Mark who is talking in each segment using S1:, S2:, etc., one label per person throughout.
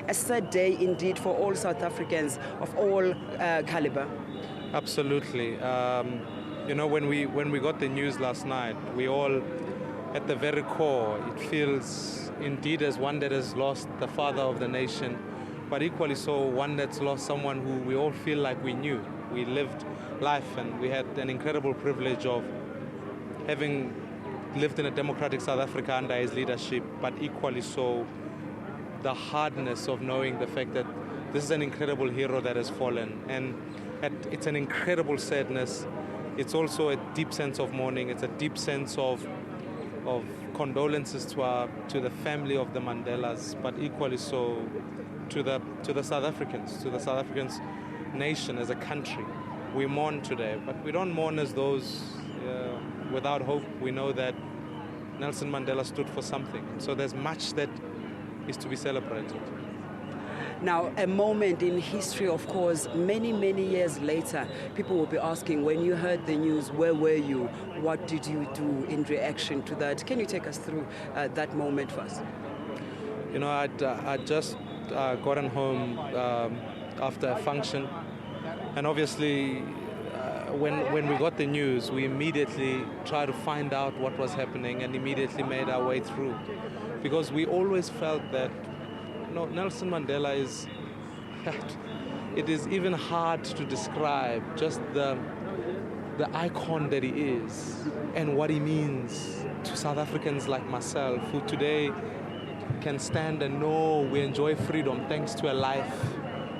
S1: A sad day indeed for all South Africans of all caliber.
S2: Absolutely. When we got the news last night, we all, at the very core, it feels indeed as one that has lost the father of the nation, but equally so one that's lost someone who we all feel like we knew. We lived life and we had an incredible privilege of having lived in a democratic South Africa under his leadership, but equally so the hardness of knowing the fact that this is an incredible hero that has fallen. And it's an incredible sadness. It's also a deep sense of mourning. It's a deep sense of condolences to the family of the Mandelas, but equally so to the South Africans nation as a country. We mourn today, but we don't mourn as those without hope. We know that Nelson Mandela stood for something. So there's much that is to be celebrated.
S1: Now, a moment in history, of course, many, many years later, people will be asking, when you heard the news, where were you? What did you do in reaction to that? Can you take us through that moment first?
S2: I'd just gotten home after a function, and obviously when we got the news, we immediately tried to find out what was happening and immediately made our way through, because we always felt that Nelson Mandela it is even hard to describe just the icon that he is and what he means to South Africans like myself, who today can stand and know we enjoy freedom thanks to a life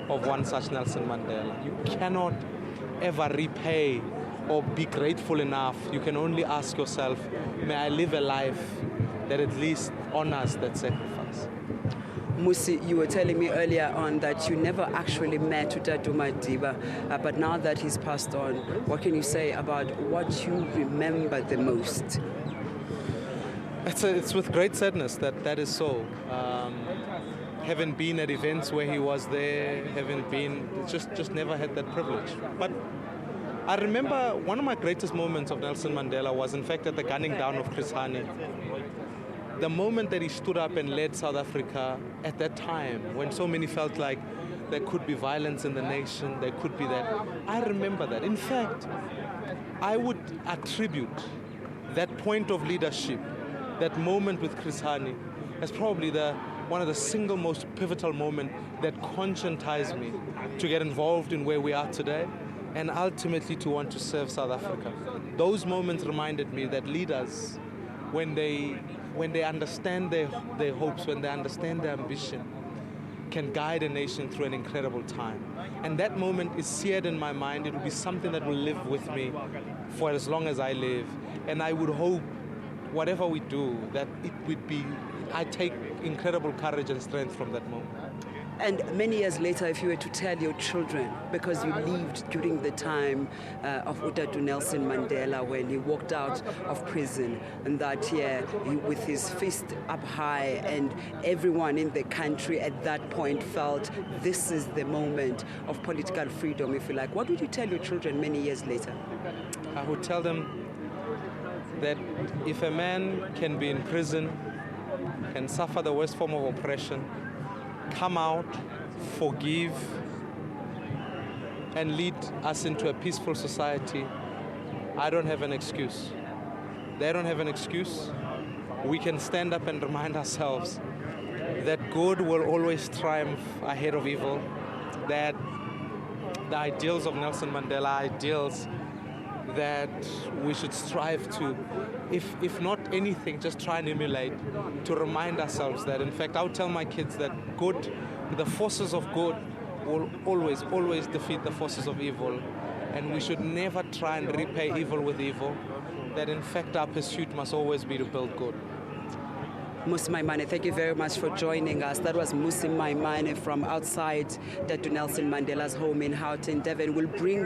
S2: of one such Nelson Mandela. You cannot ever repay or be grateful enough. You can only ask yourself, may I live a life that at least honors that sacrifice.
S1: Mmusi, you were telling me earlier on that you never actually met Utatu Madiba, but now that he's passed on, what can you say about what you remember the most?
S2: It's with great sadness that is so. Having been at events where he was there, just never had that privilege. But I remember one of my greatest moments of Nelson Mandela was in fact at the gunning down of Chris Hani. The moment that he stood up and led South Africa at that time, when so many felt like there could be violence in the nation, there could be that. I remember that. In fact, I would attribute that point of leadership, that moment with Chris Hani, as probably one of the single most pivotal moments that conscientized me to get involved in where we are today and ultimately to want to serve South Africa. Those moments reminded me that leaders, when they understand their hopes, when they understand their ambition, can guide a nation through an incredible time. And that moment is seared in my mind. It will be something that will live with me for as long as I live. And I would hope, whatever we do, that it would be, I take incredible courage and strength from that moment.
S1: And many years later, if you were to tell your children, because you lived during the time of Utatu Nelson Mandela when he walked out of prison, and that with his fist up high, and everyone in the country at that point felt this is the moment of political freedom, if you like, what would you tell your children many years later?
S2: I would tell them that if a man can be in prison, can suffer the worst form of oppression, come out, forgive, and lead us into a peaceful society, I don't have an excuse. They don't have an excuse. We can stand up and remind ourselves that good will always triumph ahead of evil, that the ideals of Nelson Mandela are ideals that we should strive to, if not anything, just try and emulate, to remind ourselves that, in fact, I would tell my kids that good, the forces of good will always defeat the forces of evil, and we should never try and repay evil with evil, that in fact our pursuit must always be to build good.
S1: Mmusi Maimane, thank you very much for joining us. That was Mmusi Maimane from outside Utatu Nelson Mandela's home in Houghton, Devon. We'll bring